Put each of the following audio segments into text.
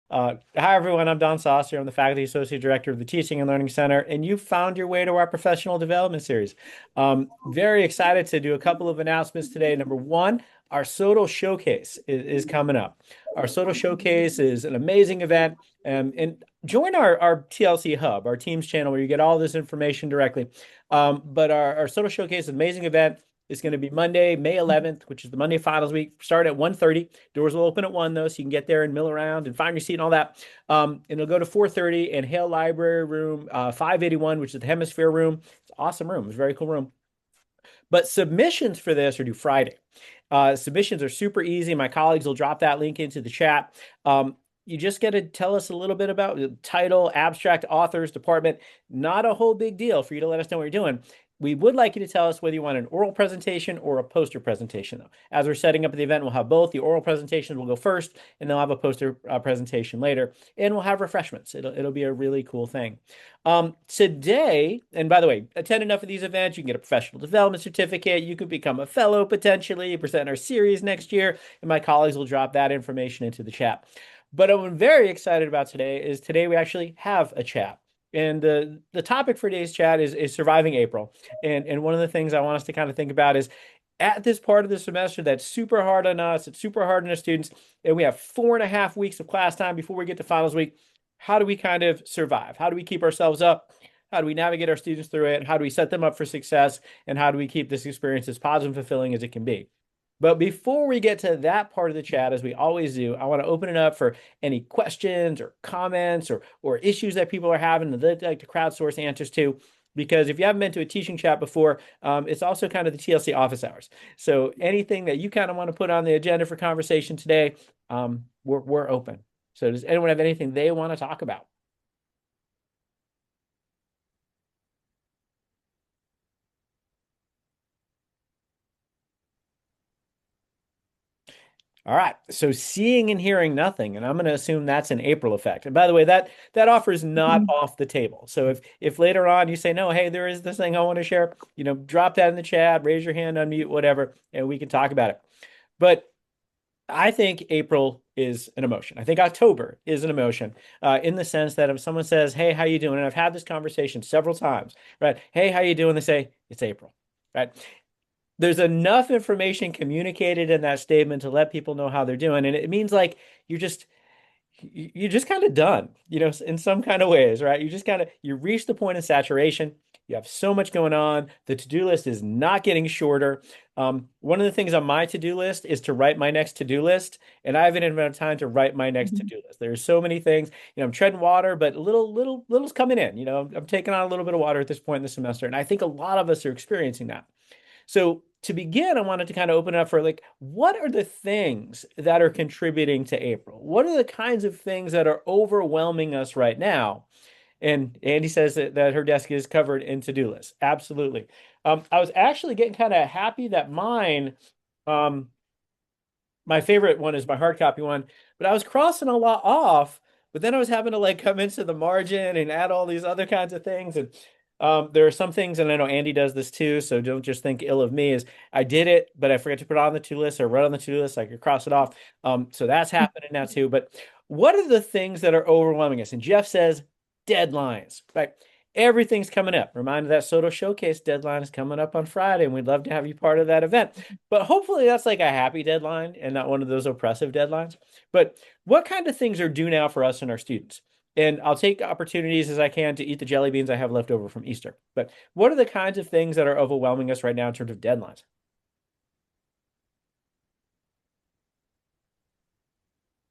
Hi, everyone. I'm Don Saucer. I'm the Faculty Associate Director of the Teaching and Learning Center, and you found your way to our professional development series. Very excited to do a couple of announcements today. Number one, our Soto Showcase is coming up. Our Soto Showcase is an amazing event, and join our TLC Hub, our Teams channel, where you get all this information directly. But our Soto Showcase is an amazing event. It's going to be Monday, May 11th, which is the Monday finals week. Start at 1:30. Doors will open at 1 though, so you can get there and mill around and find your seat and all that. And it'll go to 4:30 in Hale Library Room 581, which is the Hemisphere Room. It's an awesome room. It's a very cool room. But submissions for this are due Friday. Submissions are super easy. My colleagues will drop that link into the chat. You just got to tell us a little bit about the title, abstract, authors, department. Not a whole big deal for you to let us know what you're doing. We would like you to tell us whether you want an oral presentation or a poster presentation, though. As we're setting up the event, we'll have both. The oral presentations will go first, and they'll have a poster presentation later, and we'll have refreshments. It'll be a really cool thing. Today, and by the way, attend enough of these events, you can get a professional development certificate. You could become a fellow potentially, present our series next year, and my colleagues will drop that information into the chat. But what I'm very excited about today is today we actually have a chat. And the topic for today's chat is surviving April. And one of the things I want us to kind of think about is at this part of the semester that's super hard on us, it's super hard on our students, and we have 4.5 weeks of class time before we get to finals week. How do we kind of survive? How do we keep ourselves up? How do we navigate our students through it? How do we set them up for success? And how do we keep this experience as positive and fulfilling as it can be? But before we get to that part of the chat, as we always do, I want to open it up for any questions or comments or issues that people are having that they'd like to crowdsource answers to. Because if you haven't been to a teaching chat before, it's also kind of the TLC office hours. So anything that you kind of want to put on the agenda for conversation today, we're open. So does anyone have anything they want to talk about? All right. So seeing and hearing nothing, and I'm going to assume that's an April effect. And by the way, that offer is not off the table. So if later on you say, no, hey, there is this thing I want to share, drop that in the chat, raise your hand, unmute, whatever, and we can talk about it. But I think April is an emotion. I think October is an emotion, in the sense that if someone says, "Hey, how you doing?" and I've had this conversation several times, right? "Hey, how you doing?" They say, "It's April," right? There's enough information communicated in that statement to let people know how they're doing, and it means like you're just kind of done, in some kind of ways, right? You reach the point of saturation. You have so much going on. The to-do list is not getting shorter. One of the things on my to-do list is to write my next to-do list, and I haven't even had time to write my next to-do list. There's so many things. I'm treading water, but little's coming in. I'm taking on a little bit of water at this point in the semester, and I think a lot of us are experiencing that. So to begin, I wanted to kind of open it up for like, what are the things that are contributing to April? What are the kinds of things that are overwhelming us right now? And Andy says that her desk is covered in to-do lists. Absolutely. I was actually getting kind of happy that um, my favorite one is my hard copy one, but I was crossing a lot off, but then I was having to like come into the margin and add all these other kinds of things. And there are some things, and I know Andy does this too, so don't just think ill of me, is I did it, but I forget to put it on the to list or write on the to list, I could cross it off. So that's happening now too. But what are the things that are overwhelming us? And Jeff says deadlines, right? Everything's coming up. Reminder that Soto Showcase deadline is coming up on Friday, and we'd love to have you part of that event. But hopefully that's like a happy deadline and not one of those oppressive deadlines. But what kind of things are due now for us and our students? And I'll take opportunities as I can to eat the jelly beans I have left over from Easter. But what are the kinds of things that are overwhelming us right now in terms of deadlines?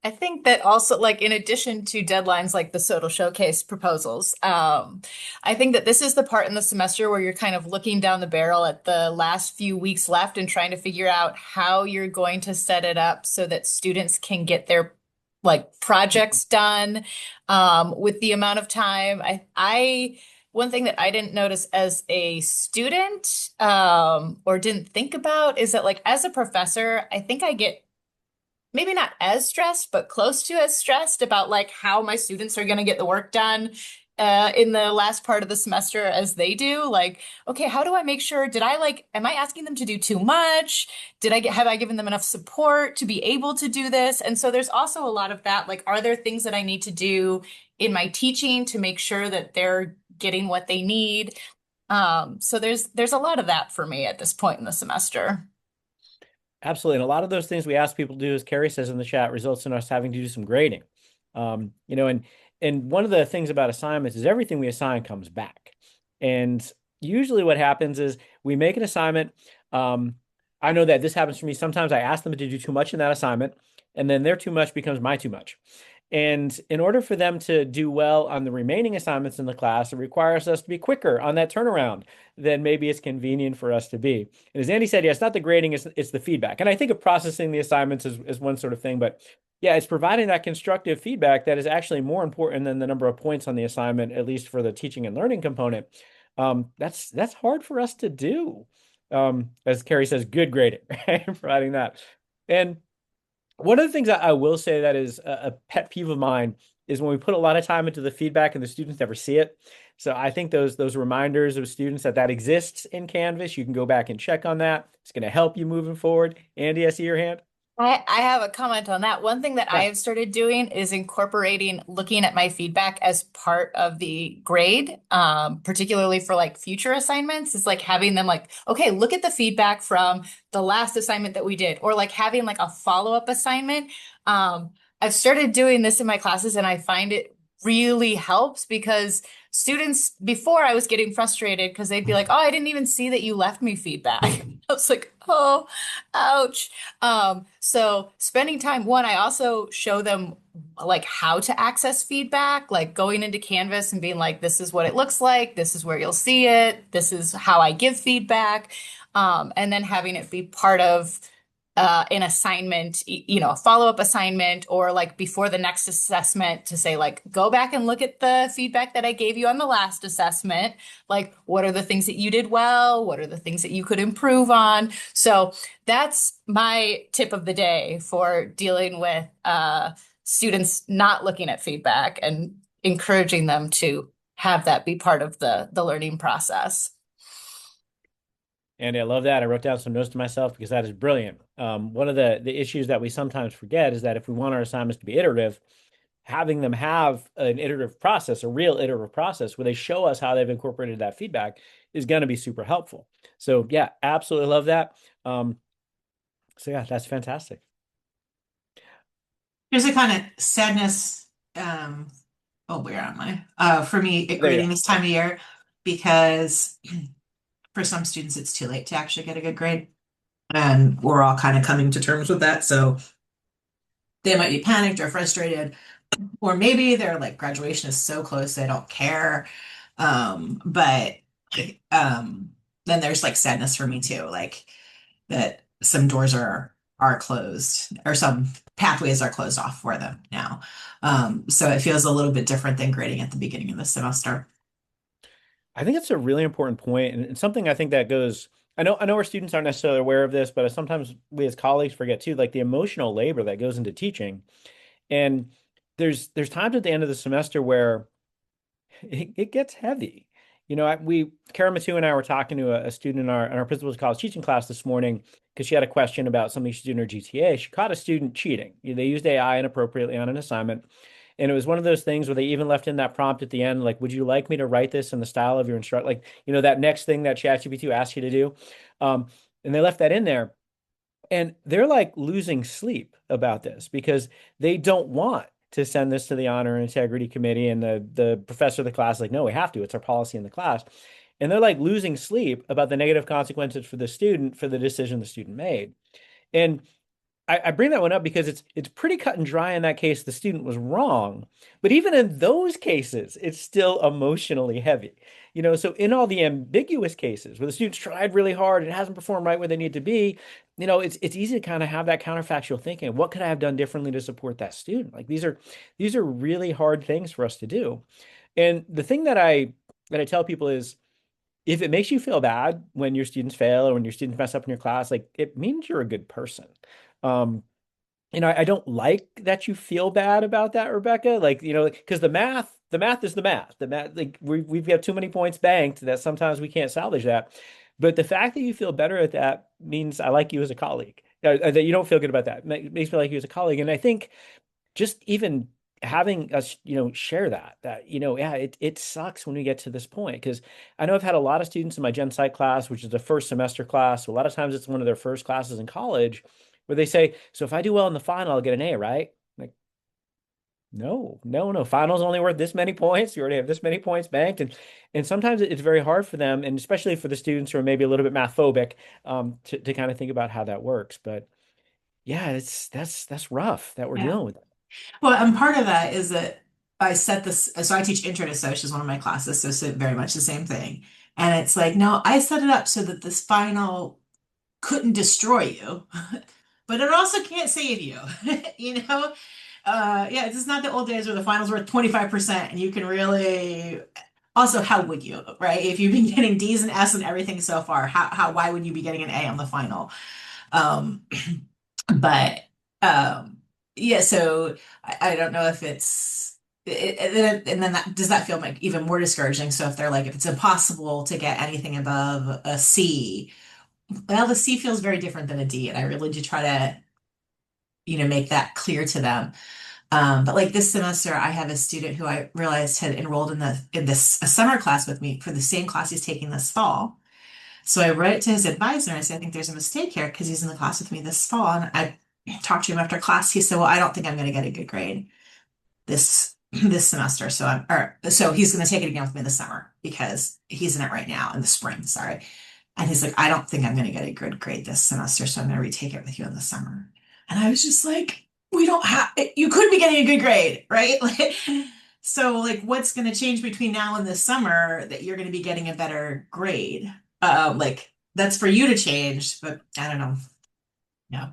I think that also, like, in addition to deadlines like the Soto Showcase proposals, I think that this is the part in the semester where you're kind of looking down the barrel at the last few weeks left and trying to figure out how you're going to set it up so that students can get their like projects done with the amount of time. One thing that I didn't notice as a student or didn't think about is that, like, as a professor, I think I get maybe not as stressed, but close to as stressed about like how my students are going to get the work done in the last part of the semester as they do. Like, okay, how do I make sure, am I asking them to do too much? Have I given them enough support to be able to do this? And so there's also a lot of that. Like, are there things that I need to do in my teaching to make sure that they're getting what they need? So there's a lot of that for me at this point in the semester. Absolutely. And a lot of those things we ask people to do, as Carrie says in the chat, results in us having to do some grading. And one of the things about assignments is everything we assign comes back. And usually what happens is we make an assignment. I know that this happens for me. Sometimes I ask them to do too much in that assignment, and then their too much becomes my too much. And in order for them to do well on the remaining assignments in the class, it requires us to be quicker on that turnaround than maybe it's convenient for us to be. And as Andy said, yeah, it's not the grading, it's the feedback. And I think of processing the assignments as one sort of thing, but yeah, it's providing that constructive feedback that is actually more important than the number of points on the assignment, at least for the teaching and learning component. That's hard for us to do. As Carrie says, good grading, right? Providing that. And one of the things I will say that is a pet peeve of mine is when we put a lot of time into the feedback and the students never see it. So I think those reminders of students that exists in Canvas, you can go back and check on that. It's going to help you moving forward. Andy, I see your hand. I have a comment on that. One thing that I Yeah. have started doing is incorporating looking at my feedback as part of the grade, particularly for like future assignments. Is like having them like, okay, look at the feedback from the last assignment that we did, or like having like a follow-up assignment. I've started doing this in my classes and I find it really helps because students before I was getting frustrated because they'd be like, oh, I didn't even see that you left me feedback. I was like, oh, ouch. So spending time, one, I also show them like how to access feedback, like going into Canvas and being like, this is what it looks like, this is where you'll see it, this is how I give feedback. And then having it be part of an assignment, a follow-up assignment, or like before the next assessment to say, like, go back and look at the feedback that I gave you on the last assessment. Like, what are the things that you did well? What are the things that you could improve on? So that's my tip of the day for dealing with students not looking at feedback and encouraging them to have that be part of the learning process. Andy, I love that. I wrote down some notes to myself because that is brilliant. One of the issues that we sometimes forget is that if we want our assignments to be iterative, having them have an iterative process, a real iterative process where they show us how they've incorporated that feedback is going to be super helpful. So yeah, absolutely love that. So yeah, that's fantastic. There's a kind of sadness. Oh, where am I? For me, at There you grading go. this time of year, because for some students, it's too late to actually get a good grade. And we're all kind of coming to terms with that. So they might be panicked or frustrated, or maybe their like graduation is so close they don't care. But then there's like sadness for me too, like that some doors are closed or some pathways are closed off for them now. So it feels a little bit different than grading at the beginning of the semester. I think it's a really important point and something I think that goes. I know our students aren't necessarily aware of this, but sometimes we as colleagues forget too, like the emotional labor that goes into teaching. And there's times at the end of the semester where it gets heavy. Kara Matu and I were talking to a student in our principal's college teaching class this morning because she had a question about something she's doing in her GTA. She caught a student cheating. They used AI inappropriately on an assignment. And it was one of those things where they even left in that prompt at the end, like, would you like me to write this in the style of your instructor? Like, that next thing that ChatGPT asks you to do. And they left that in there. And they're like losing sleep about this because they don't want to send this to the honor and integrity committee. And the professor of the class is like, no, we have to. It's our policy in the class. And they're like losing sleep about the negative consequences for the student for the decision the student made. And I bring that one up because it's pretty cut and dry in that case. The student was wrong, but even in those cases, it's still emotionally heavy. So in all the ambiguous cases where the students tried really hard and it hasn't performed right where they need to be, it's easy to kind of have that counterfactual thinking. What could I have done differently to support that student? Like these are really hard things for us to do. And the thing that I tell people is if it makes you feel bad when your students fail or when your students mess up in your class, like it means you're a good person. Um, I don't like that you feel bad about that, Rebecca. Like, because the math the math is the math. The math, like we've got too many points banked that sometimes we can't salvage that. But the fact that you feel better at that means I like you as a colleague. That you don't feel good about that makes me like you as a colleague. And I think just even having us, share that, yeah, it sucks when we get to this point because I know I've had a lot of students in my Gen Psych class, which is the first semester class. So a lot of times it's one of their first classes in college where they say, so if I do well in the final, I'll get an A, right? Like, no, no, no. Finals only worth this many points. You already have this many points banked, and sometimes it's very hard for them, and especially for the students who are maybe a little bit math phobic, to kind of think about how that works. But yeah, that's rough that we're Yeah. dealing with. Well, and part of that is that I set this, so I teach intro to Soc as one of my classes, so it's very much the same thing. And it's like, no, I set it up so that this final couldn't destroy you, but it also can't save you. You know? Yeah, it's just not the old days where the finals were 25% and you can really also how would you, right? If you've been getting D's and S and everything so far, why would you be getting an A on the final? Um, but yeah, so I don't know if and then does that feel like even more discouraging? So if they're like, if it's impossible to get anything above a C, well, the C feels very different than a D, and I really do try to, make that clear to them. But like this semester, I have a student who I realized had enrolled in this a summer class with me for the same class he's taking this fall. So I wrote to his advisor and I said, I think there's a mistake here because he's in the class with me this fall. And I talked to him after class. He said, well, I don't think I'm going to get a good grade this semester. So he's going to take it again with me this summer because he's in it right now in the spring. Sorry. And he's like, I don't think I'm going to get a good grade this semester. So I'm going to retake it with you in the summer. And I was just like, you could be getting a good grade, right? Like, so like, what's going to change between now and this summer that you're going to be getting a better grade? Like that's for you to change, but I don't know. Yeah.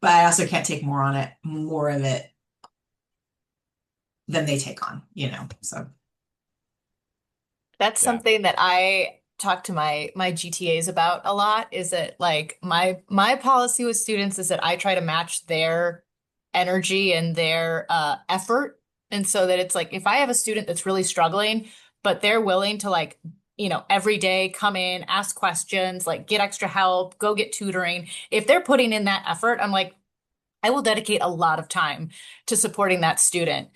But I also can't take more of it than they take on, so. That's Yeah. something that I talk to my GTAs about a lot is that like my policy with students is that I try to match their energy and their effort. And so that it's like if I have a student that's really struggling, but they're willing to like, every day come in, ask questions, like get extra help, go get tutoring. If they're putting in that effort, I'm like, I will dedicate a lot of time to supporting that student.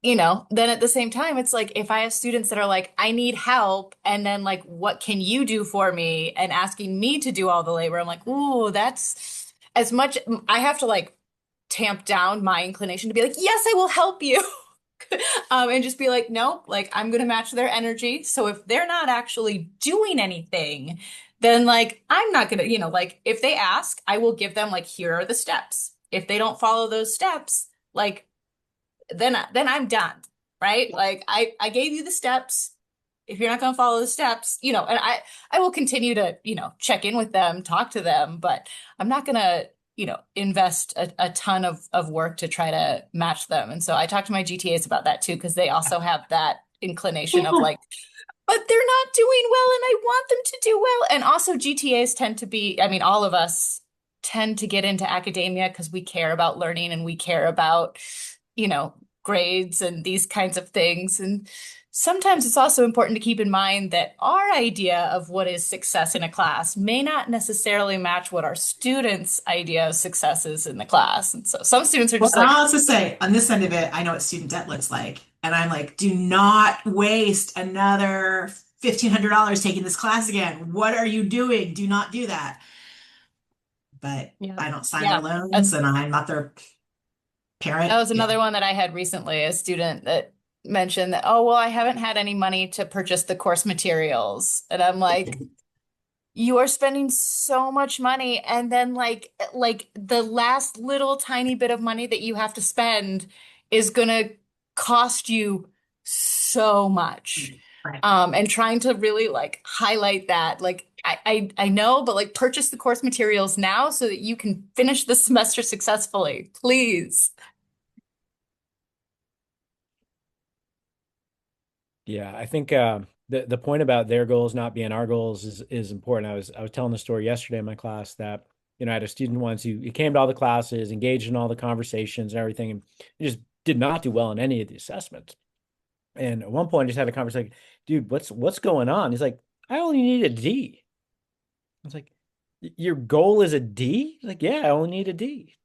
Then at the same time, it's like if I have students that are like, I need help, and then like, what can you do for me? And asking me to do all the labor, I'm like, ooh, that's as much. I have to like tamp down my inclination to be like, yes, I will help you. And just be like, no, like I'm gonna match their energy. So if they're not actually doing anything, then like I'm not gonna, like if they ask, I will give them like, here are the steps. If they don't follow those steps, like then I'm done, right? Like I gave you the steps. If you're not going to follow the steps, and I will continue to, check in with them, talk to them, but I'm not going to, invest a ton of work to try to match them. And so I talk to my GTAs about that too, because they also have that inclination of Yeah. like, but they're not doing well and I want them to do well. And also GTAs tend to be, I mean, all of us tend to get into academia because we care about learning and we care about, grades and these kinds of things. And sometimes it's also important to keep in mind that our idea of what is success in a class may not necessarily match what our students' idea of success is in the class. And so some students are Well, just and like, I'll also say on this end of it, I know what student debt looks like. And I'm like, do not waste another $1,500 taking this class again. What are you doing? Do not do that. But yeah, I don't sign their yeah. loans and I'm not their That parent. was Yeah. another one that I had recently, a student that mentioned that, oh, well, I haven't had any money to purchase the course materials. And I'm like, you are spending so much money. And then like the last little tiny bit of money that you have to spend is gonna cost you so much. Right. And trying to really like highlight that, like I know, but like purchase the course materials now so that you can finish the semester successfully, please. Yeah, I think the point about their goals not being our goals is important. I was telling the story yesterday in my class that I had a student once who he came to all the classes, engaged in all the conversations and everything, and he just did not do well in any of the assessments. And at one point, I just had a conversation, like, dude, what's going on? He's like, I only need a D. I was like, your goal is a D? He's like, yeah, I only need a D.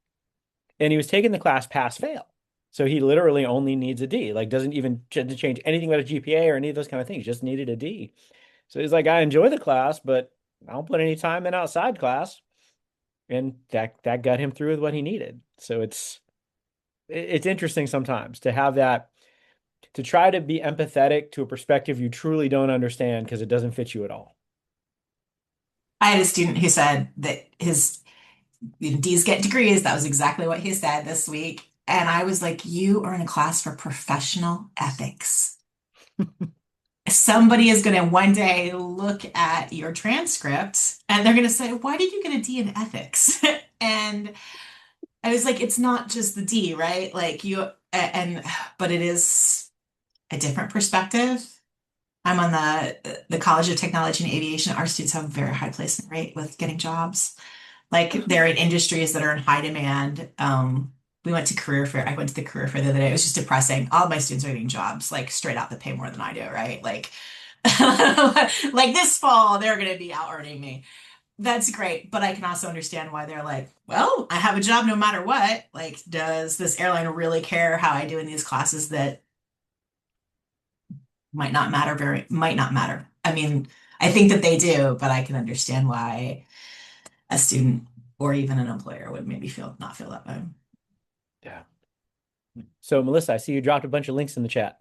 And he was taking the class pass fail. So he literally only needs a D, like doesn't even change anything about a GPA or any of those kind of things, just needed a D. So he's like, I enjoy the class, but I don't put any time in outside class. And that got him through with what he needed. So it's interesting sometimes to have that, to try to be empathetic to a perspective you truly don't understand because it doesn't fit you at all. I had a student who said that his D's get degrees. That was exactly what he said this week. And I was like, you are in a class for professional ethics. Somebody is going to one day look at your transcript and they're going to say, why did you get a D in ethics? And I was like, it's not just the D, right? Like but it is a different perspective. I'm on the College of Technology and Aviation. Our students have a very high placement rate with getting jobs. Like they're in industries that are in high demand. We went to career fair. I went to the career fair the other day. It was just depressing. All of my students are getting jobs, like straight out that pay more than I do, right? Like, like this fall, they're going to be out earning me. That's great, but I can also understand why they're like, well, I have a job no matter what. Like, does this airline really care how I do in these classes that might not matter? I mean, I think that they do, but I can understand why a student or even an employer would maybe not feel that way. Yeah. So Melissa, I see you dropped a bunch of links in the chat.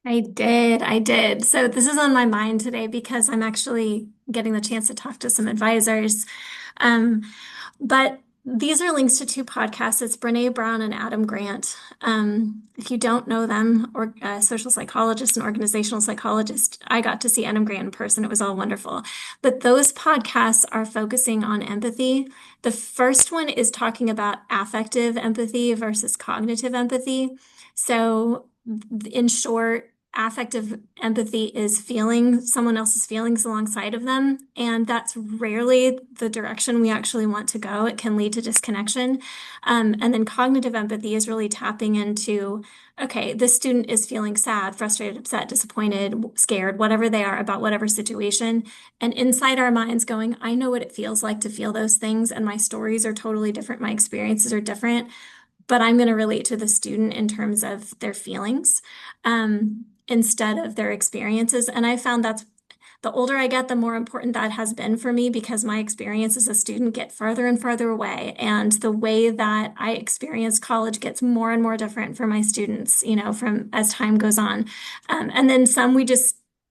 I did. I did. So this is on my mind today because I'm actually getting the chance to talk to some advisors. Um, but these are links to two podcasts. It's Brene Brown and Adam Grant. If you don't know them, or social psychologist and organizational psychologist, I got to see Adam Grant in person. It was all wonderful. But those podcasts are focusing on empathy. The first one is talking about affective empathy versus cognitive empathy. So in short, affective empathy is feeling someone else's feelings alongside of them, and that's rarely the direction we actually want to go. It can lead to disconnection. And then cognitive empathy is really tapping into, okay, this student is feeling sad, frustrated, upset, disappointed, scared, whatever they are about whatever situation. And inside our minds going, I know what it feels like to feel those things, and my stories are totally different, my experiences are different, but I'm going to relate to the student in terms of their feelings, instead of their experiences. And I found that's the older I get, the more important that has been for me because my experience as a student get farther and farther away. And the way that I experience college gets more and more different for my students, from as time goes on. And then some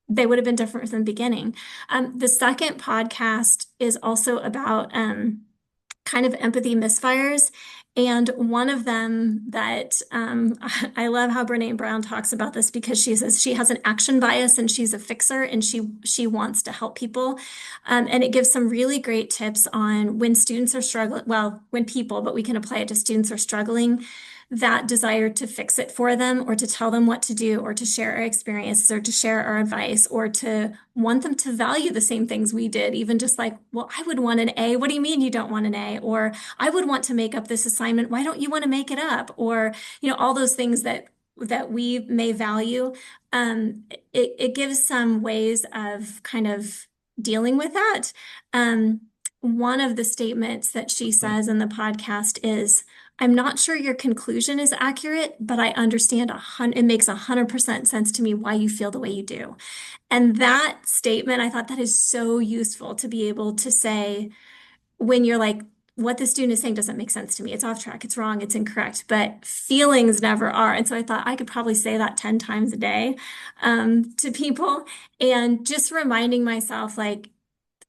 they would have been different from the beginning. The second podcast is also about kind of empathy misfires. And one of them that I love how Brene Brown talks about this because she says she has an action bias and she's a fixer and she wants to help people. And it gives some really great tips on when students are struggling, well, when people, but we can apply it to students are struggling, that desire to fix it for them or to tell them what to do or to share our experiences or to share our advice or to want them to value the same things we did, even just like, well, I would want an A. What do you mean you don't want an A? Or I would want to make up this assignment. Why don't you want to make it up? Or, all those things that we may value. It gives some ways of kind of dealing with that. One of the statements that she says in the podcast is, I'm not sure your conclusion is accurate, but I understand it makes 100% sense to me why you feel the way you do. And that statement, I thought that is so useful to be able to say when you're like, what the student is saying doesn't make sense to me. It's off track, it's wrong, it's incorrect, but feelings never are. And so I thought I could probably say that 10 times a day to people and just reminding myself, like,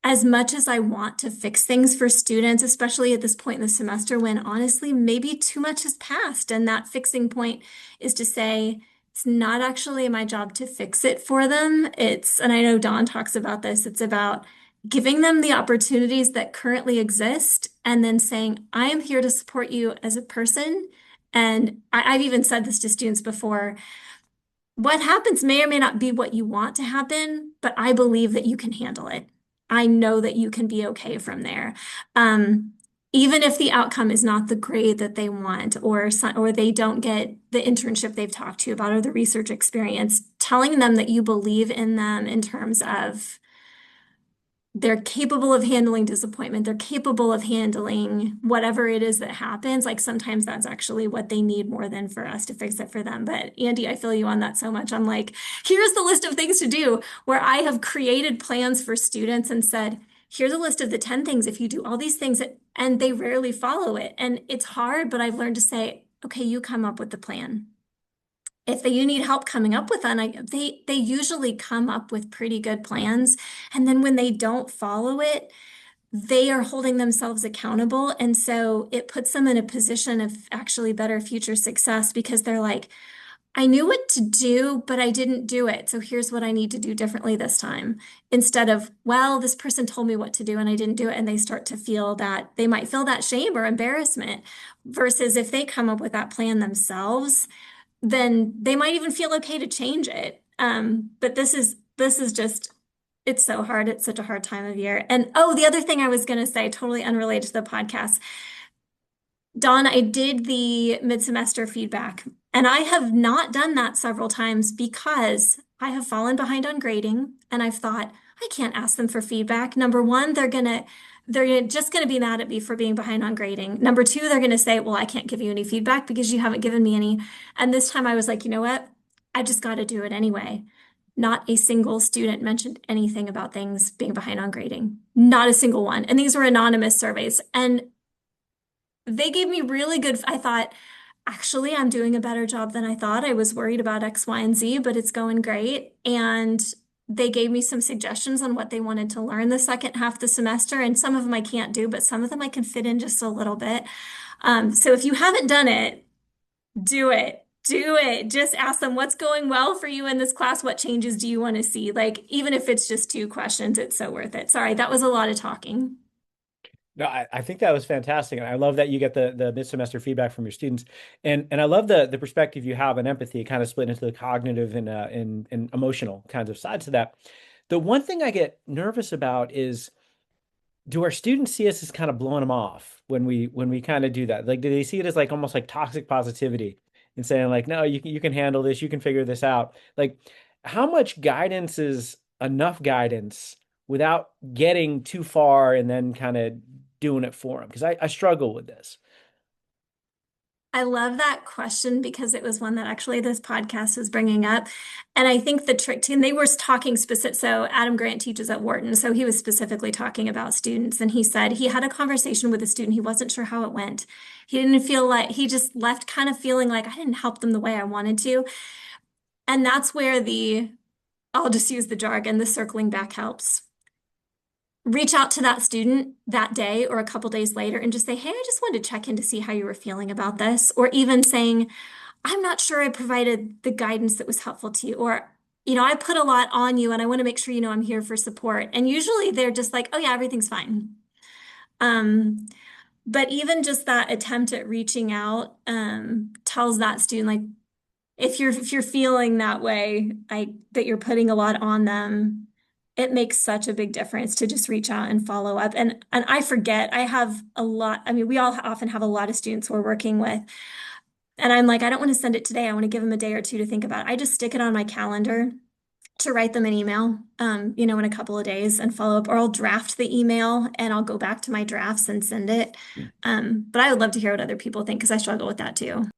as much as I want to fix things for students, especially at this point in the semester when honestly, maybe too much has passed. And that fixing point is to say, it's not actually my job to fix it for them. And I know Dawn talks about this, it's about giving them the opportunities that currently exist and then saying, I am here to support you as a person. And I've even said this to students before. What happens may or may not be what you want to happen, but I believe that you can handle it. I know that you can be okay from there. even if the outcome is not the grade that they want, or they don't get the internship they've talked to you about or the research experience, telling them that you believe in them in terms of they're capable of handling disappointment, they're capable of handling whatever it is that happens. Like sometimes that's actually what they need more than for us to fix it for them. But Andy, I feel you on that so much. I'm like, here's the list of things to do, where I have created plans for students and said, here's a list of the 10 things if you do all these things, and they rarely follow it. And it's hard, but I've learned to say, okay, you come up with the plan. If you need help coming up with one, they usually come up with pretty good plans. And then when they don't follow it, they are holding themselves accountable. And so it puts them in a position of actually better future success, because they're like, I knew what to do, but I didn't do it. So here's what I need to do differently this time. Instead of, well, this person told me what to do and I didn't do it. And they start to feel that they might feel that shame or embarrassment, versus if they come up with that plan themselves, then they might even feel okay to change it. But this is just, it's so hard. It's such a hard time of year. And oh, the other thing I was going to say, totally unrelated to the podcast, Dawn, I did the mid-semester feedback, and I have not done that several times because I have fallen behind on grading, and I've thought, I can't ask them for feedback. Number one, they're just gonna be mad at me for being behind on grading. Number two, they're gonna say, well, I can't give you any feedback because you haven't given me any. And this time I was like, you know what? I just got to do it anyway. Not a single student mentioned anything about things being behind on grading. Not a single one. And these were anonymous surveys. And they gave me really good, I thought, actually, I'm doing a better job than I thought. I was worried about X, Y, and Z, but it's going great. And they gave me some suggestions on what they wanted to learn the second half of the semester. And some of them I can't do, but some of them I can fit in just a little bit. So if you haven't done it, do it. Do it. Just ask them what's going well for you in this class. What changes do you want to see? Like, even if it's just 2 questions, it's so worth it. Sorry, that was a lot of talking. No, I think that was fantastic. And I love that you get the mid-semester feedback from your students. And I love the perspective you have and empathy kind of split into the cognitive and emotional kinds of sides to that. The one thing I get nervous about is, do our students see us as kind of blowing them off when we kind of do that? Like, do they see it as like almost like toxic positivity and saying like, no, you can handle this, you can figure this out? Like, how much guidance is enough guidance without getting too far and then kind of doing it for them? Because I struggle with this. I love that question because it was one that actually this podcast was bringing up. And I think the trick to, and they were talking specific, so Adam Grant teaches at Wharton, so he was specifically talking about students. And he said he had a conversation with a student. He wasn't sure how it went. He didn't feel like, he just left kind of feeling like I didn't help them the way I wanted to. And that's where I'll just use the jargon, the circling back helps. Reach out to that student that day or a couple days later and just say, hey, I just wanted to check in to see how you were feeling about this. Or even saying, I'm not sure I provided the guidance that was helpful to you. Or, I put a lot on you and I want to make sure you know I'm here for support. And usually they're just like, oh yeah, everything's fine. But even just that attempt at reaching out tells that student, like, if you're feeling that way, that you're putting a lot on them, it makes such a big difference to just reach out and follow up. And I forget, I have a lot, I mean, we all often have a lot of students we're working with. And I'm like, I don't want to send it today. I want to give them a day or two to think about it. I just stick it on my calendar to write them an email, in a couple of days and follow up, or I'll draft the email and I'll go back to my drafts and send it. But I would love to hear what other people think because I struggle with that too.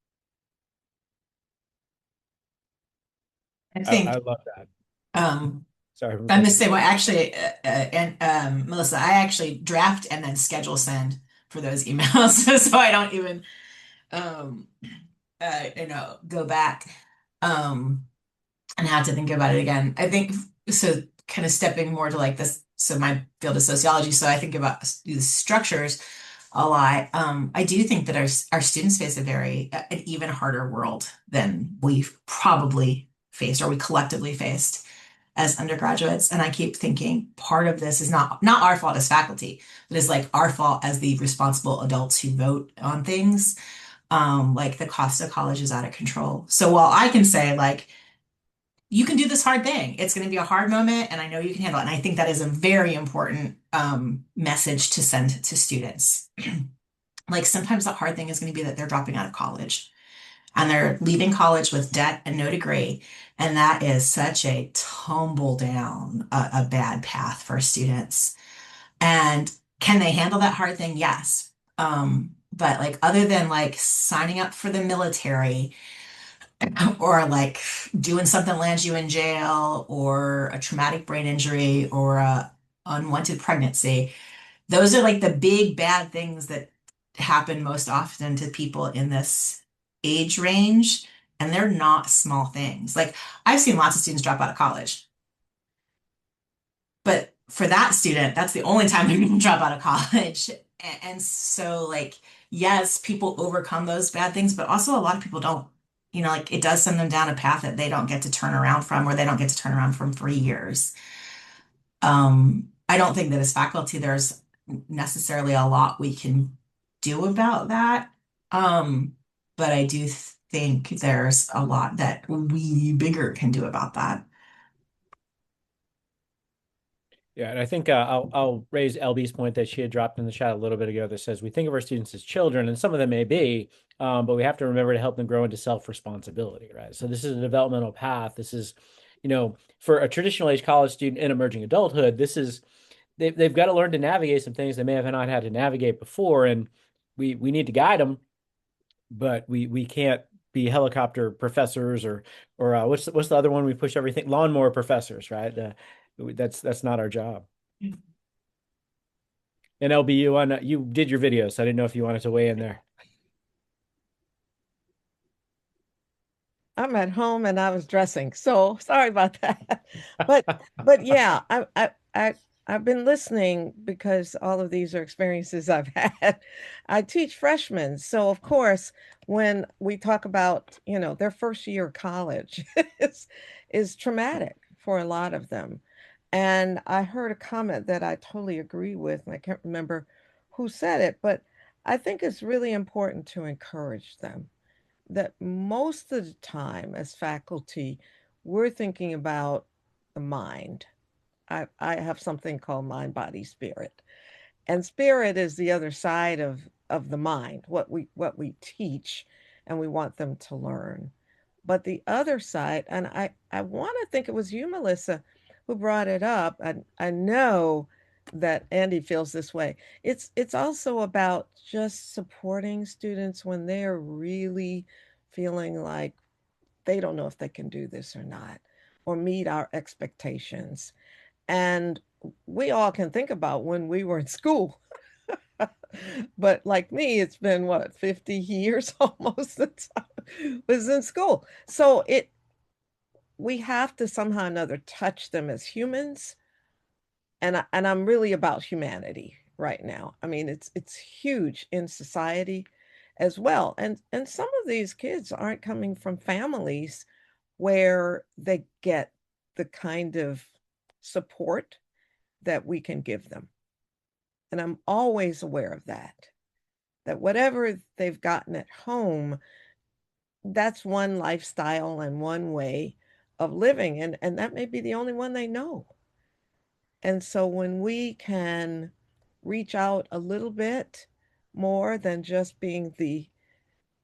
I think I love that. Sorry. I'm the same way. Actually, and Melissa, I actually draft and then schedule send for those emails, so I don't even, go back, and have to think about it again. I think so. Kind of stepping more to like this. So my field is sociology, so I think about these structures a lot. I do think that our students face an even harder world than we've probably faced or we collectively faced as undergraduates. And I keep thinking part of this is not our fault as faculty, but is like our fault as the responsible adults who vote on things. Like the cost of college is out of control. So while I can say like, you can do this hard thing, it's going to be a hard moment and I know you can handle it. And I think that is a very important message to send to students. Like sometimes the hard thing is going to be that they're dropping out of college and they're leaving college with debt and no degree. And that is such a tumble down, a bad path for students. And can they handle that hard thing? Yes. But like other than like signing up for the military or like doing something lands you in jail or a traumatic brain injury or a unwanted pregnancy, those are like the big bad things that happen most often to people in this age range. And they're not small things. Like I've seen lots of students drop out of college, but for that student, that's the only time they're going to drop out of college. And so, like, yes, people overcome those bad things, but also a lot of people don't. You know, like it does send them down a path that they don't get to turn around from, or they don't get to turn around from for years. I don't think that as faculty, there's necessarily a lot we can do about that. But I do think there's a lot that we bigger can do about that. Yeah, and I think I'll raise LB's point that she had dropped in the chat a little bit ago that says we think of our students as children, and some of them may be, but we have to remember to help them grow into self-responsibility, right? So this is a developmental path. This is, for a traditional age college student in emerging adulthood, this is they've got to learn to navigate some things they may have not had to navigate before, and we need to guide them, but we can't be helicopter professors or what's the other one we push everything lawnmower professors, right? That's not our job. And LBU on you did your video, so I didn't know if you wanted to weigh in there. I'm at home and I was dressing, so sorry about that. But yeah, I've been listening because all of these are experiences I've had. I teach freshmen, so of course, when we talk about, their first year of college is traumatic for a lot of them. And I heard a comment that I totally agree with, and I can't remember who said it, but I think it's really important to encourage them that most of the time as faculty, we're thinking about the mind. I have something called mind, body, spirit. And spirit is the other side of the mind, what we teach and we want them to learn. But the other side, and I want to think it was you, Melissa, who brought it up. I know that Andy feels this way. It's also about just supporting students when they're really feeling like they don't know if they can do this or not, or meet our expectations. And we all can think about when we were in school. But like me, it's been what, 50 years almost since I was in school. So we have to somehow or another touch them as humans. And I'm really about humanity right now. I mean, it's huge in society as well. And some of these kids aren't coming from families where they get the kind of support that we can give them. And I'm always aware of that whatever they've gotten at home, that's one lifestyle and one way of living. And that may be the only one they know. And so when we can reach out a little bit more than just being the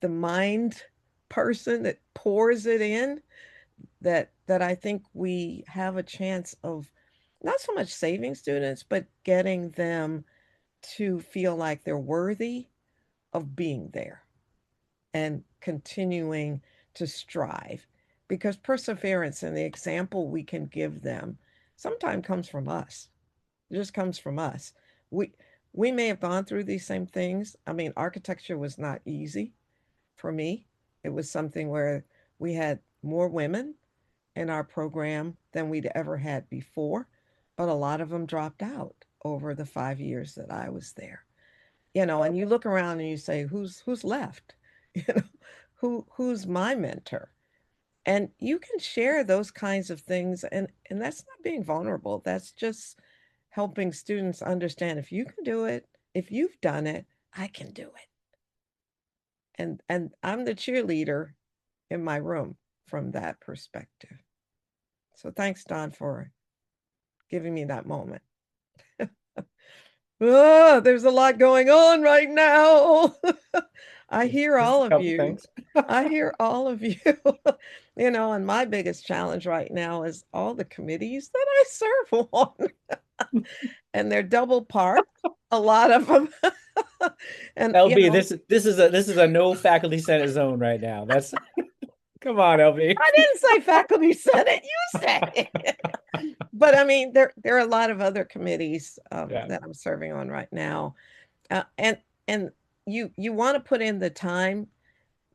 mind person that pours it in, that I think we have a chance of not so much saving students, but getting them to feel like they're worthy of being there and continuing to strive. Because perseverance and the example we can give them sometimes comes from us. It just comes from us. We we may have gone through these same things. I mean, architecture was not easy for me. It was something where we had more women in our program than we'd ever had before, but a lot of them dropped out over the 5 years that I was there. And you look around and you say, who's left? You know, who's my mentor? And you can share those kinds of things, and that's not being vulnerable. That's just helping students understand if you can do it, if you've done it, I can do it. And I'm the cheerleader in my room from that perspective. So thanks, Don, for giving me that moment. Oh, there's a lot going on right now. I hear Just all a of couple you. things. I hear all of you. You know, and my biggest challenge right now is all the committees that I serve on. And they're double parked, a lot of them. And you LB, know, this is a no faculty senate zone right now. That's come on, LB. I didn't say faculty senate, you said it. But I mean, there are a lot of other committees Yeah. that I'm serving on right now. And you want to put in the time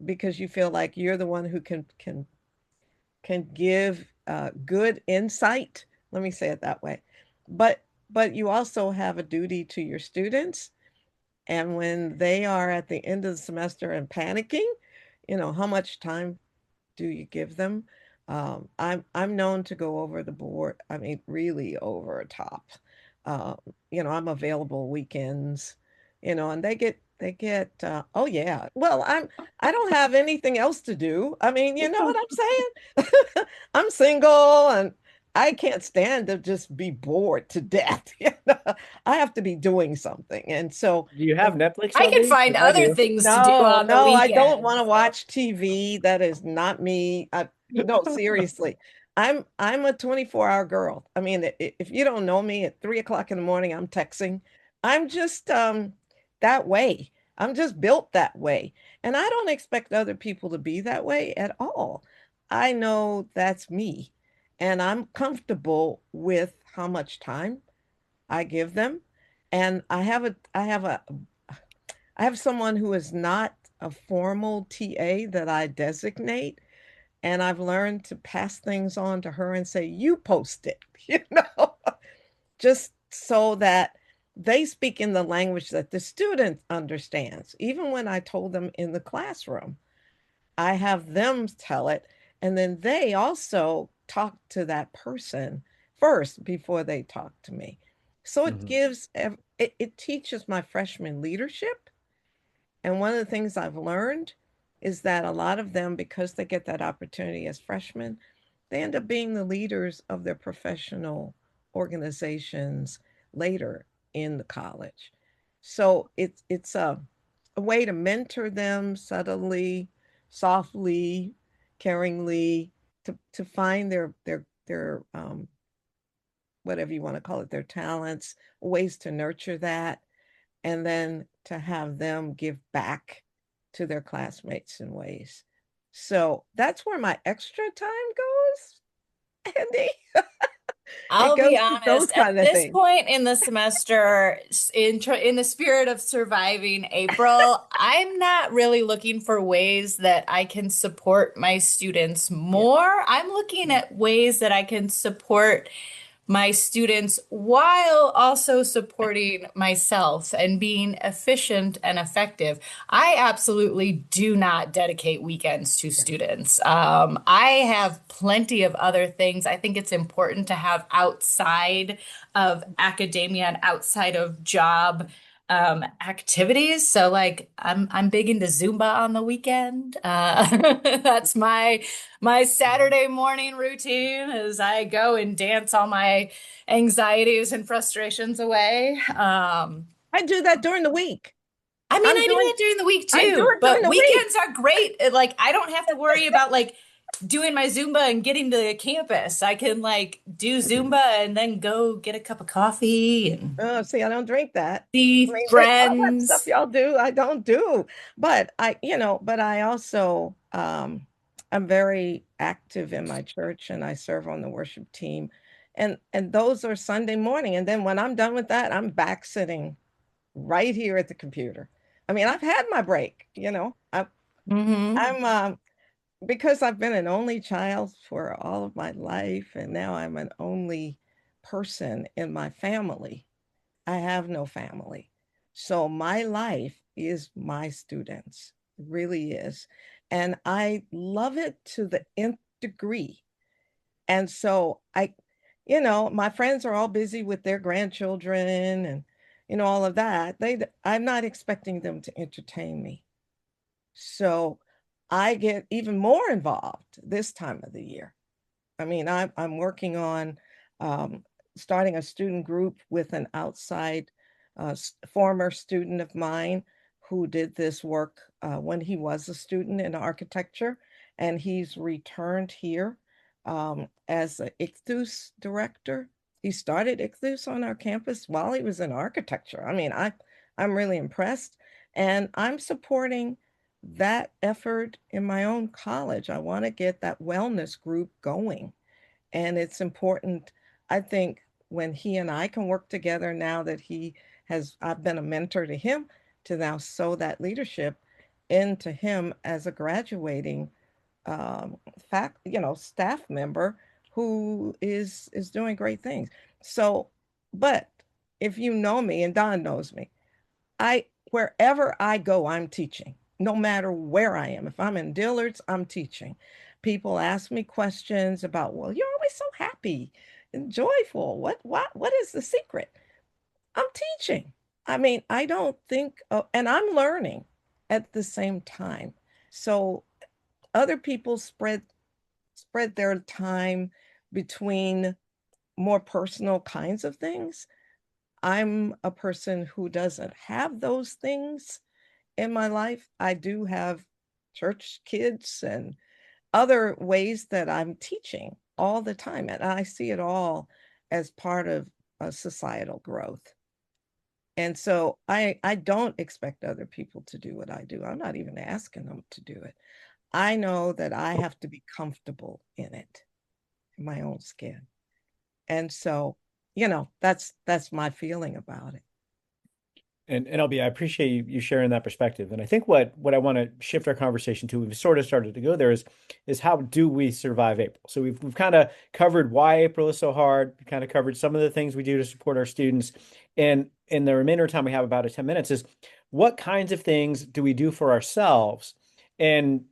because you feel like you're the one who can give good insight. Let me say it that way. But you also have a duty to your students. And when they are at the end of the semester and panicking, you know, how much time do you give them? I'm known to go over the board. I mean, really over a top. Uh, you know, I'm available weekends, you know, and oh yeah. Well, I don't have anything else to do. I mean, you know what I'm saying? I'm single and I can't stand to just be bored to death. You know, I have to be doing something. And so Do you have Netflix, I can LB? find 'Cause I other do. things to do no, on the no, I don't want to weekend. watch TV. That is not me. No, seriously. I'm a 24-hour girl. I mean, if you don't know me at 3 o'clock in the morning, I'm texting. I'm just that way. I'm just built that way. And I don't expect other people to be that way at all. I know that's me. And I'm comfortable with how much time I give them. And I have someone who is not a formal TA that I designate, and I've learned to pass things on to her and say, you post it, you know, just so that they speak in the language that the student understands. Even when I told them in the classroom, I have them tell it, and then they also talk to that person first before they talk to me. So Mhm. it teaches my freshman leadership, and one of the things I've learned is that a lot of them, because they get that opportunity as freshmen, they end up being the leaders of their professional organizations later in the college. So a way to mentor them subtly, softly, caringly, to find their whatever you want to call it, their talents, ways to nurture that, and then to have them give back to their classmates in ways. So that's where my extra time goes, Andy. It I'll be goes to those honest, at kind of this things. point in the semester, in the spirit of surviving April, I'm not really looking for ways that I can support my students Yeah. more. I'm looking Yeah. at ways that I can support my students while also supporting myself and being efficient and effective. I absolutely do not dedicate weekends to Yeah. students. I have plenty of other things. I think it's important to have outside of academia and outside of job activities. So like I'm big into Zumba on the weekend. That's my Saturday morning routine as I go and dance all my anxieties and frustrations away. I do that during the week. I mean, I'm I do doing that during the week I do too, it during but the week. weekends are great. Like, I don't have to worry about like doing my Zumba and getting to campus. I can like do Zumba and then go get a cup of coffee and Oh, see, I don't drink that. I see mean, all that stuff friends. y'all do, I don't do. But I also I'm very active in my church and I serve on the worship team. And those are Sunday morning. And then when I'm done with that, I'm back sitting right here at the computer. I mean, I've had my break, you know. Hmm. I'm because I've been an only child for all of my life, and now I'm an only person in my family. I have no family. So my life is my students. It really is. And I love it to the nth degree. And so my friends are all busy with their grandchildren and all of that. I'm not expecting them to entertain me. So I get even more involved this time of the year. I mean, I'm working on um, starting a student group with an outside former student of mine who did this work when he was a student in architecture, and he's returned here as an ICTHUS director. He started ICTHUS on our campus while he was in architecture. I mean, I'm really impressed, and I'm supporting that effort in my own college. I want to get that wellness group going. And it's important, I think, when he and I can work together now that I've been a mentor to him, to now sow that leadership into him as a graduating staff member who is doing great things. So, but if you know me, and Don knows me, wherever I go, I'm teaching, no matter where I am. If I'm in Dillard's, I'm teaching. People ask me questions about, well, you're always so happy and joyful. What is the secret? I'm teaching. I mean, I don't think, and I'm learning at the same time. So other people spread their time between more personal kinds of things. I'm a person who doesn't have those things in my life. I do have church kids and other ways that I'm teaching all the time, and I see it all as part of a societal growth. And so I don't expect other people to do what I do. I'm not even asking them to do it. I know that I have to be comfortable in it, in my own skin. And so, that's my feeling about it. And LB, I appreciate you sharing that perspective. And I think what I want to shift our conversation to, we've sort of started to go there, is how do we survive April? So we've kind of covered why April is so hard. We kind of covered some of the things we do to support our students. And in the remainder of time we have, about 10 minutes, is what kinds of things do we do for ourselves? And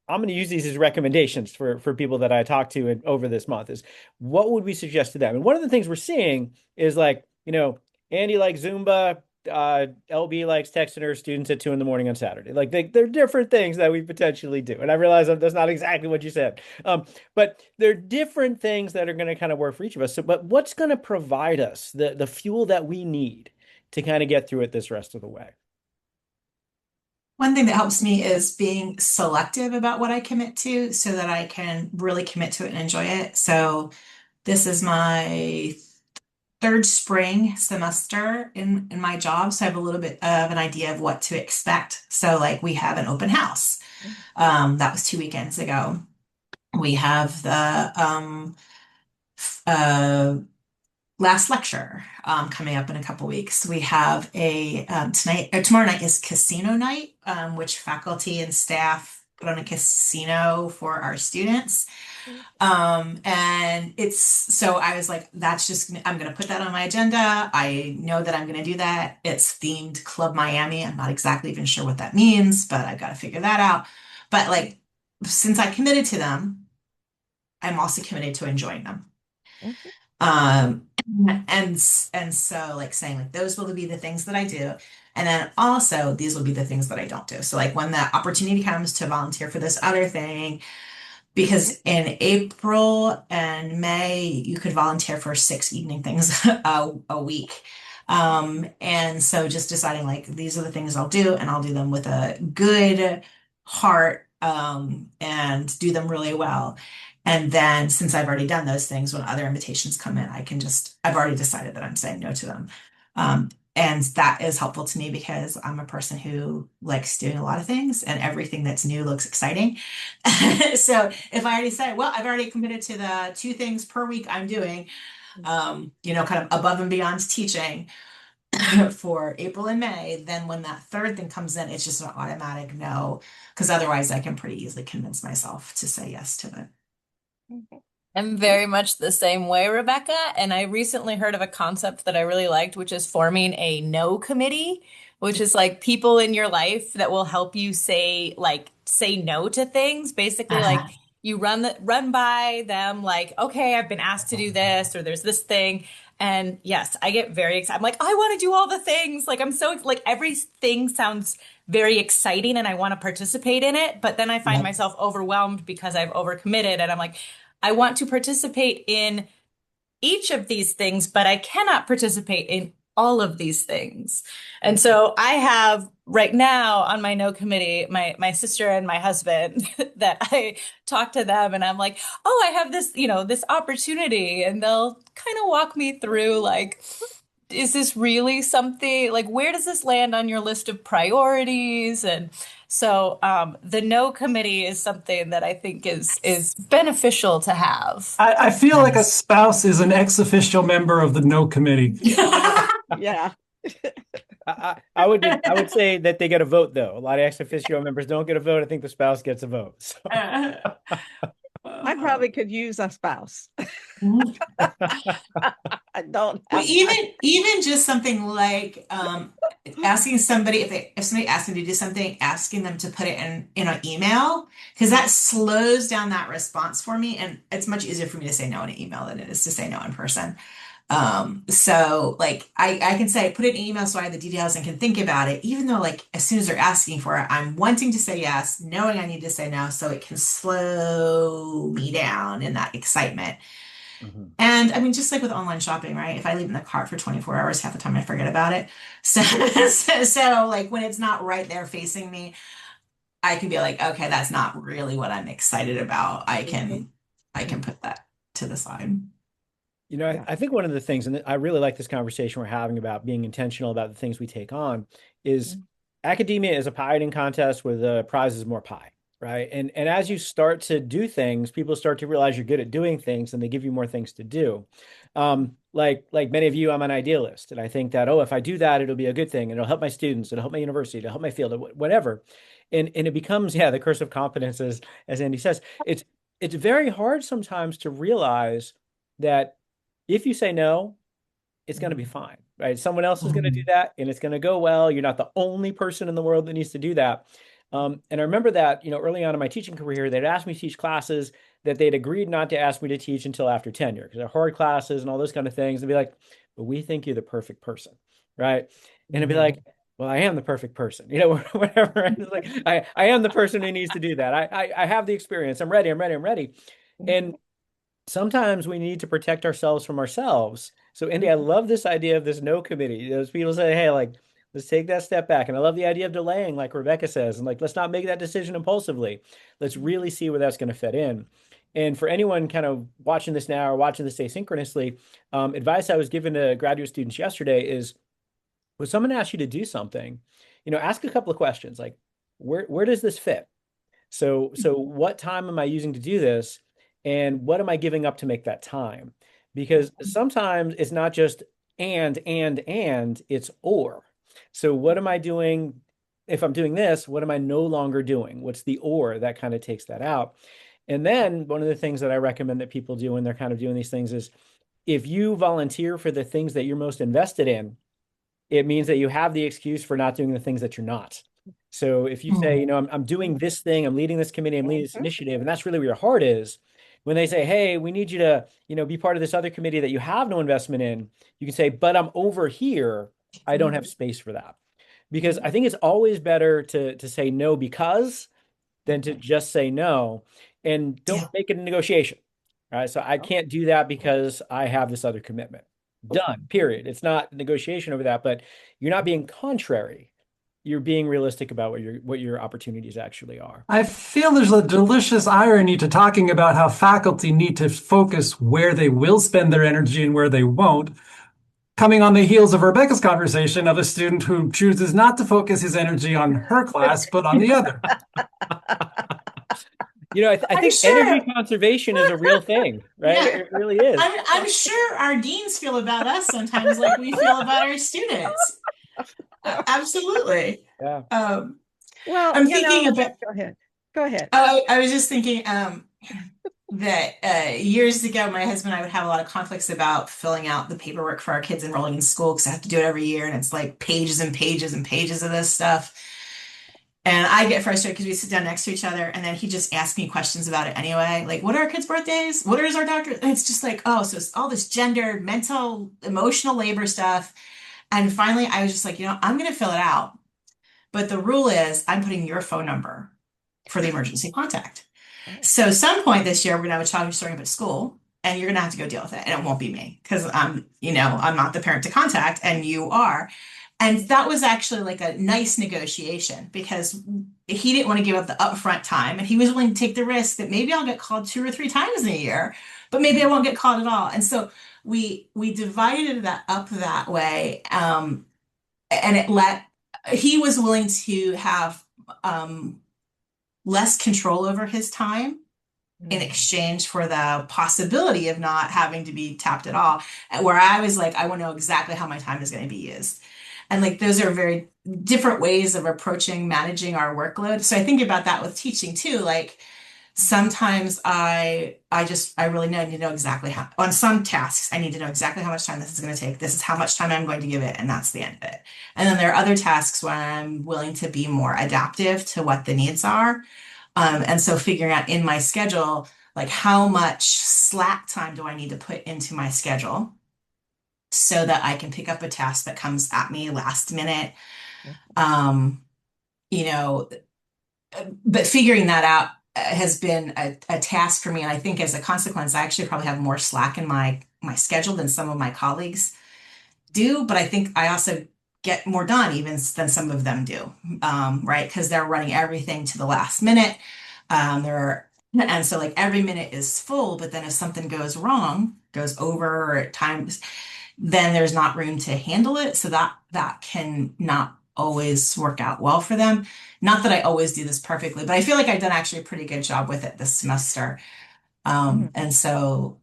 I'm going to use these as recommendations for people that I talk to over this month. Is what would we suggest to them? And one of the things we're seeing is, like, Andy likes Zumba, LB likes texting her students at 2 a.m. on Saturday. Like, they're different things that we potentially do. And I realize that's not exactly what you said. But they're different things that are going to kind of work for each of us. So, but what's going to provide us the fuel that we need to kind of get through it this rest of the way? One thing that helps me is being selective about what I commit to so that I can really commit to it and enjoy it. So this is my third spring semester in my job. So I have a little bit of an idea of what to expect. So, like, we have an open house. That was 2 weekends ago. We have the last lecture coming up in a couple weeks. We have tomorrow night is casino night, which faculty and staff put on a casino for our students. And so I was like, I'm going to put that on my agenda. I know that I'm going to do that. It's themed Club Miami. I'm not exactly even sure what that means, but I've got to figure that out. But, like, since I committed to them, I'm also committed to enjoying them. And so, like, saying, like, those will be the things that I do. And then also these will be the things that I don't do. So, like, when the opportunity comes to volunteer for this other thing, because in April and May, you could volunteer for 6 evening things a week. And so just deciding, like, these are the things I'll do, and I'll do them with a good heart, and do them really well. And then, since I've already done those things, when other invitations come in, I've already decided that I'm saying no to them. And that is helpful to me because I'm a person who likes doing a lot of things, and everything that's new looks exciting. So if I already say, well, I've already committed to the 2 things per week I'm doing, kind of above and beyond teaching for April and May, then when that third thing comes in, it's just an automatic no, because otherwise I can pretty easily convince myself to say yes to it. I'm very much the same way, Rebecca. And I recently heard of a concept that I really liked, which is forming a no committee, which is like people in your life that will help you say no to things. Basically, like, you run by them, like, okay, I've been asked to do this, or there's this thing. And yes, I get very excited. I'm like, I want to do all the things. Like, I'm so, like, everything sounds very exciting and I want to participate in it. But then I find myself overwhelmed because I've overcommitted, and I'm like, I want to participate in each of these things, but I cannot participate in all of these things. And so I have right now on my no committee, my sister and my husband that I talk to them and I'm like, oh, I have this, this opportunity. And they'll kind of walk me through like, is this really something like where does this land on your list of priorities? And so the no committee is something that I think is beneficial to have. I feel like a spouse is an ex officio member of the no committee. Yeah. I would say that they get a vote though. A lot of ex officio members don't get a vote. I think the spouse gets a vote. So. I probably could use a spouse. I don't Well, have even just something like asking somebody if somebody asks me to do something, asking them to put it in an email, because that slows down that response for me, and it's much easier for me to say no in an email than it is to say no in person. So like I can say put it in an email so I have the details and can think about it, even though like as soon as they're asking for it, I'm wanting to say yes, knowing I need to say no, so it can slow me down in that excitement. Mhm. And I mean, just like with online shopping, right? If I leave in the cart for 24 hours, half the time I forget about it. So, so like when it's not right there facing me, I can be like, okay, that's not really what I'm excited about. I can put that to the side. I think one of the things, and I really like this conversation we're having about being intentional about the things we take on, is academia is a pie eating contest where the prize is more pie, right? And as you start to do things, people start to realize you're good at doing things, and they give you more things to do. Like many of you, I'm an idealist, and I think that if I do that, it'll be a good thing, and it'll help my students, it'll help my university, it'll help my field, whatever. And it becomes the curse of competence, as Andy says. It's very hard sometimes to realize that if you say no, it's going to be fine, right? Someone else is going to do that and it's going to go well. You're not the only person in the world that needs to do that. And I remember that, early on in my teaching career, they'd asked me to teach classes that they'd agreed not to ask me to teach until after tenure because they're hard classes and all those kind of things. They'd be like, but we think you're the perfect person, right? And I'd be like, well, I am the perfect person, whatever. And it's like, I am the person who needs to do that. I have the experience. I'm ready. And sometimes we need to protect ourselves from ourselves. So, Andy, I love this idea of this no committee. Those people say, hey, like, let's take that step back. And I love the idea of delaying, like Rebecca says, and like, let's not make that decision impulsively. Let's really see where that's going to fit in. And for anyone kind of watching this now or watching this asynchronously, advice I was given to graduate students yesterday is when someone asks you to do something, ask a couple of questions like, where does this fit? So what time am I using to do this? And what am I giving up to make that time? Because sometimes it's not just and, it's or. So what am I doing? If I'm doing this, what am I no longer doing? What's the or? That kind of takes that out. And then one of the things that I recommend that people do when they're kind of doing these things is if you volunteer for the things that you're most invested in, it means that you have the excuse for not doing the things that you're not. So if you say, I'm doing this thing, I'm leading this committee, I'm leading this initiative, and that's really where your heart is. When they say, hey, we need you to, be part of this other committee that you have no investment in, you can say, but I'm over here. I don't have space for that. Because I think it's always better to say no because than to just say no. And don't make it a negotiation. Right. So I can't do that because I have this other commitment. Done. Period. It's not negotiation over that, but you're not being contrary. You're being realistic about what your opportunities actually are. I feel there's a delicious irony to talking about how faculty need to focus where they will spend their energy and where they won't, coming on the heels of Rebecca's conversation of a student who chooses not to focus his energy on her class, but on the other. I think energy conservation is a real thing, right? Yeah. It really is. I'm sure our deans feel about us sometimes like we feel about our students. Absolutely. Yeah. Well, I'm thinking about. Go ahead. I was just thinking that years ago, my husband and I would have a lot of conflicts about filling out the paperwork for our kids enrolling in school because I have to do it every year, and it's like pages and pages and pages of this stuff. And I get frustrated because we sit down next to each other, and then he just asks me questions about it anyway. Like, what are our kids' birthdays? What is our doctor? And it's just like, oh, so it's all this gender, mental, emotional labor stuff. And finally, I was just like, I'm going to fill it out. But the rule is I'm putting your phone number for the emergency contact. So some point this year, we're going to have a child who's starting up at school. and you're gonna have to go deal with it, and it won't be me because I'm not the parent to contact, and you are. And that was actually like a nice negotiation because he didn't want to give up the upfront time, and he was willing to take the risk that maybe I'll get called 2 or 3 times in a year, but maybe I won't get called at all. And so we divided that up that way, and he was willing to have less control over his time in exchange for the possibility of not having to be tapped at all. Where I was like, I want to know exactly how my time is going to be used. And like those are very different ways of approaching managing our workload. So I think about that with teaching too. Like sometimes I really need to know exactly how, on some tasks, I need to know exactly how much time this is going to take. This is how much time I'm going to give it, and that's the end of it. And then there are other tasks where I'm willing to be more adaptive to what the needs are. And so figuring out in my schedule, like how much slack time do I need to put into my schedule so that I can pick up a task that comes at me last minute. You know, but figuring that out has been a task for me. And I think as a consequence, I actually probably have more slack in my schedule than some of my colleagues do. But I think I also get more done even than some of them do, right? Because they're running everything to the last minute. And so like every minute is full, but then if something goes wrong, goes over or at times, then there's not room to handle it. So that can not always work out well for them. Not that I always do this perfectly, but I feel like I've done actually a pretty good job with it this semester. And so,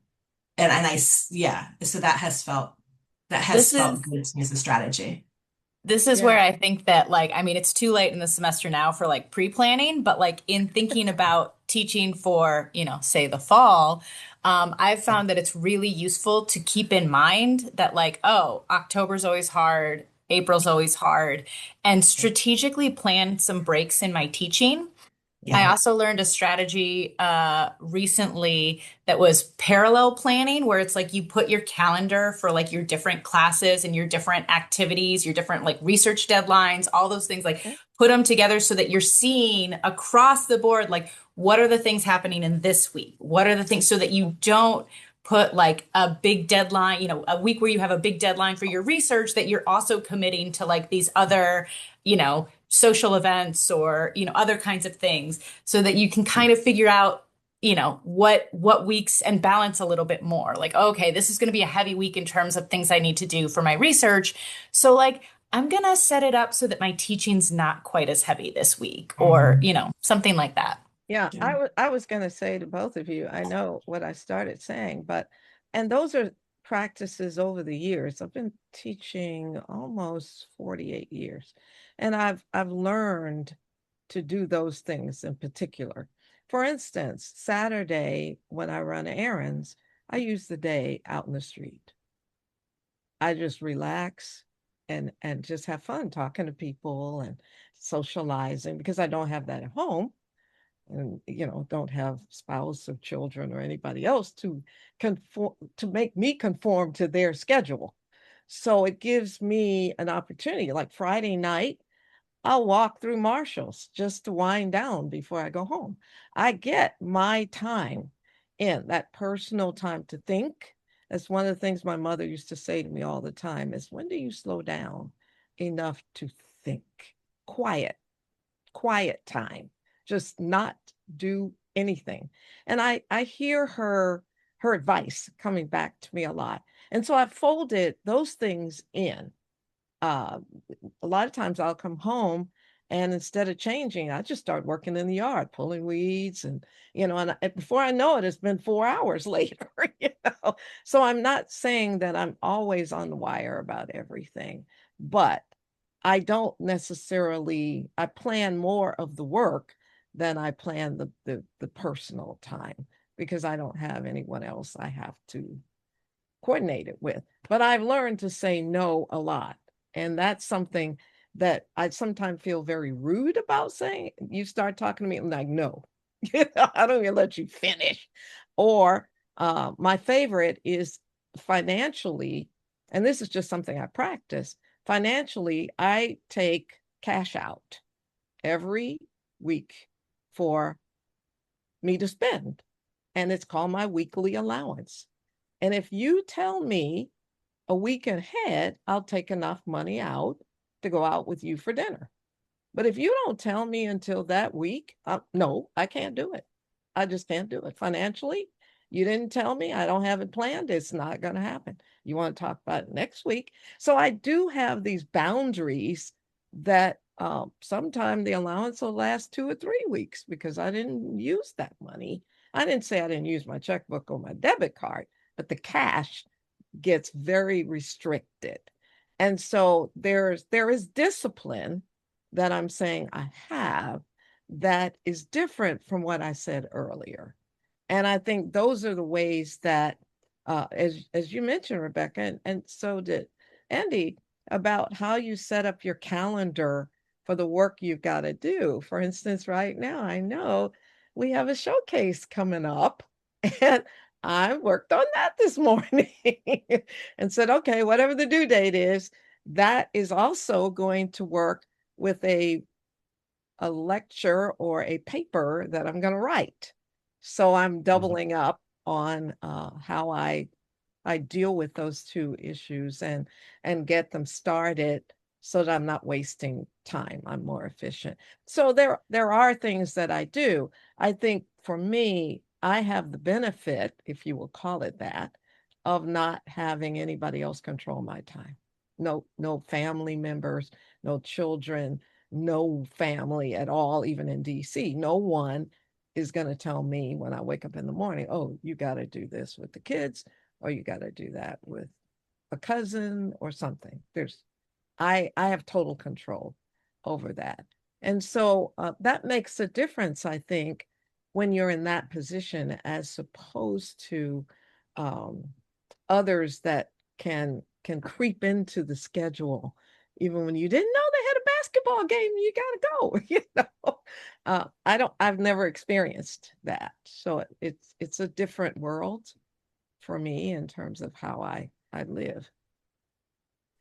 so that has felt good to me as a strategy. This is where I think that, like, I mean, it's too late in the semester now for like pre-planning, but like in thinking about teaching for, say the fall, I've found that it's really useful to keep in mind that like, oh, October's always hard, April's always hard, and strategically plan some breaks in my teaching. I also learned a strategy recently that was parallel planning, where it's like you put your calendar for like your different classes and your different activities, your different like research deadlines, all those things, like put them together so that you're seeing across the board, like what are the things happening in this week? What are the things, so that you don't put like a big deadline, a week where you have a big deadline for your research, that you're also committing to like these other, social events or, other kinds of things, so that you can kind of figure out, what weeks, and balance a little bit more. Like, okay, this is going to be a heavy week in terms of things I need to do for my research. So like, I'm going to set it up so that my teaching's not quite as heavy this week, or, something like that. Yeah, I was going to say to both of you, I know what I started saying, and those are practices over the years. I've been teaching almost 48 years, and I've learned to do those things in particular. For instance, Saturday when I run errands, I use the day out in the street. I just relax and just have fun talking to people and socializing, because I don't have that at home. And don't have spouse or children or anybody else to make me conform to their schedule. So it gives me an opportunity. Like Friday night, I'll walk through Marshall's just to wind down before I go home. I get my time in, that personal time to think. That's one of the things my mother used to say to me all the time, is when do you slow down enough to think? Quiet time, just not do anything. And I hear her advice coming back to me a lot. And so I folded those things in. A lot of times I'll come home, and instead of changing, I just start working in the yard, pulling weeds, and before I know it, it's been 4 hours later. So I'm not saying that I'm always on the wire about everything, but I don't necessarily, I plan more of the work than I plan the personal time, because I don't have anyone else I have to coordinate it with. But I've learned to say no a lot. And that's something that I sometimes feel very rude about saying. You start talking to me, I'm like, no, I don't even let you finish. Or my favorite is financially, and this is just something I practice. Financially, I take cash out every week for me to spend. and it's called my weekly allowance. And if you tell me a week ahead, I'll take enough money out to go out with you for dinner. But if you don't tell me until that week, no, I can't do it. I just can't do it financially. You didn't tell me. I don't have it planned. It's not going to happen. You want to talk about it next week. So I do have these boundaries that sometimes the allowance will last 2 or 3 weeks because I didn't use that money. I didn't say I didn't use my checkbook or my debit card, but the cash gets very restricted. And so there is discipline that I'm saying I have that is different from what I said earlier. And I think those are the ways that, as you mentioned, Rebecca, and so did Andy, about how you set up your calendar for the work you've got to do. For instance, right now, I know we have a showcase coming up, and I worked on that this morning and said, okay, whatever the due date is, that is also going to work with a lecture or a paper that I'm going to write. So I'm doubling up on how I deal with those two issues and get them started so that I'm not wasting time. I'm more efficient. So there are things that I do. I think for me, I have the benefit, if you will call it that, of not having anybody else control my time. No family members, no children, no family at all, even in DC. No one is going to tell me when I wake up in the morning, oh, you got to do this with the kids, or you got to do that with a cousin or something. I have total control over that. And so that makes a difference, I think, when you're in that position, as opposed to others that can creep into the schedule even when you didn't know they had a basketball game, you got to go. I've never experienced that. So it's a different world for me in terms of how I live.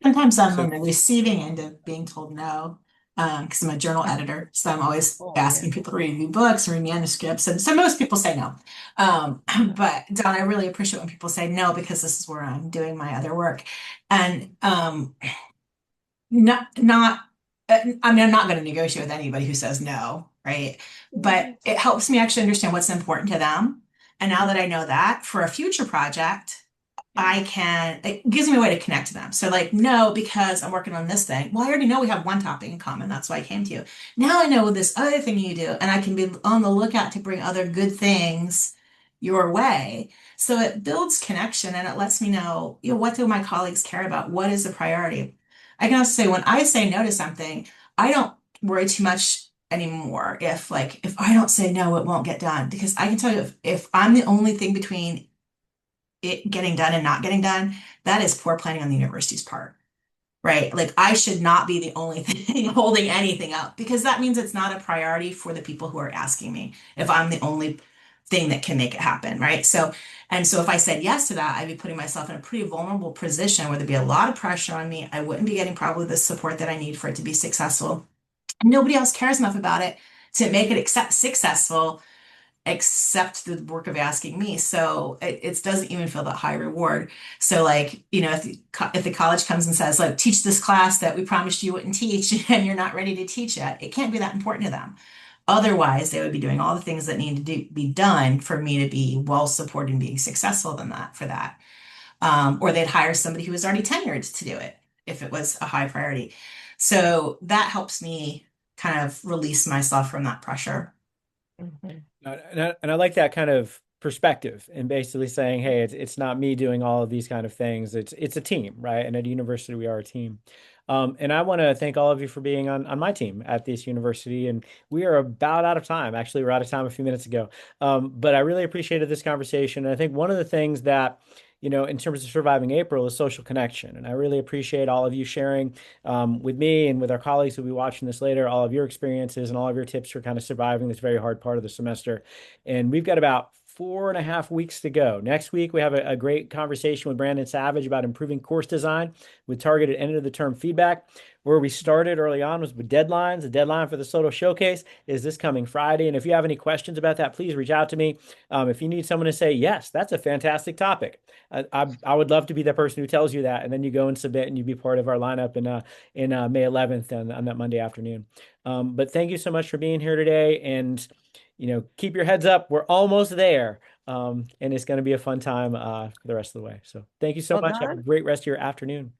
Sometimes I'm on the receiving end of being told no, because I'm a journal editor. So I'm always asking people to review books, read manuscripts. And so most people say no. But Don, I really appreciate when people say no, because this is where I'm doing my other work. And not I mean, I'm not going to negotiate with anybody who says no, right? But it helps me actually understand what's important to them. And now that I know that, for a future project, it gives me a way to connect to them. So like, no, because I'm working on this thing. Well, I already know we have one topic in common. That's why I came to you. Now I know this other thing you do, and I can be on the lookout to bring other good things your way. So it builds connection, and it lets me know, what do my colleagues care about? What is the priority? I can also say, when I say no to something, I don't worry too much anymore if I don't say no, it won't get done. Because I can tell you, if I'm the only thing between it getting done and not getting done, that is poor planning on the university's part, right? Like, I should not be the only thing holding anything up, because that means it's not a priority for the people who are asking me if I'm the only thing that can make it happen, right? So if I said yes to that, I'd be putting myself in a pretty vulnerable position where there'd be a lot of pressure on me. I wouldn't be getting probably the support that I need for it to be successful. Nobody else cares enough about it to make it successful, except the work of asking me. So it doesn't even feel that high reward. So like, if the college comes and says, like, teach this class that we promised you wouldn't teach, and you're not ready to teach it, it can't be that important to them. Otherwise, they would be doing all the things that need to be done for me to be well supported and being successful for that. Or they'd hire somebody who was already tenured to do it if it was a high priority. So that helps me kind of release myself from that pressure. Mhm. And I like that kind of perspective, and basically saying, hey, it's not me doing all of these kind of things. It's a team, right? And at a university, we are a team. And I want to thank all of you for being on my team at this university. And we are about out of time. Actually, we're out of time a few minutes ago. But I really appreciated this conversation. And I think one of the things that, in terms of surviving April, is social connection. And I really appreciate all of you sharing with me and with our colleagues who'll be watching this later, all of your experiences and all of your tips for kind of surviving this very hard part of the semester. And we've got about 4.5 weeks to go. Next week, we have a great conversation with Brandon Savage about improving course design with targeted end of the term feedback. Where we started early on was with deadlines. The deadline for the SOTO Showcase is this coming Friday. And if you have any questions about that, please reach out to me. If you need someone to say, yes, that's a fantastic topic, I would love to be the person who tells you that. And then you go and submit and you be part of our lineup in May 11th on that Monday afternoon. But thank you so much for being here today. And, keep your heads up. We're almost there. And it's going to be a fun time for the rest of the way. So thank you so Well much. Have a done. great rest of your afternoon.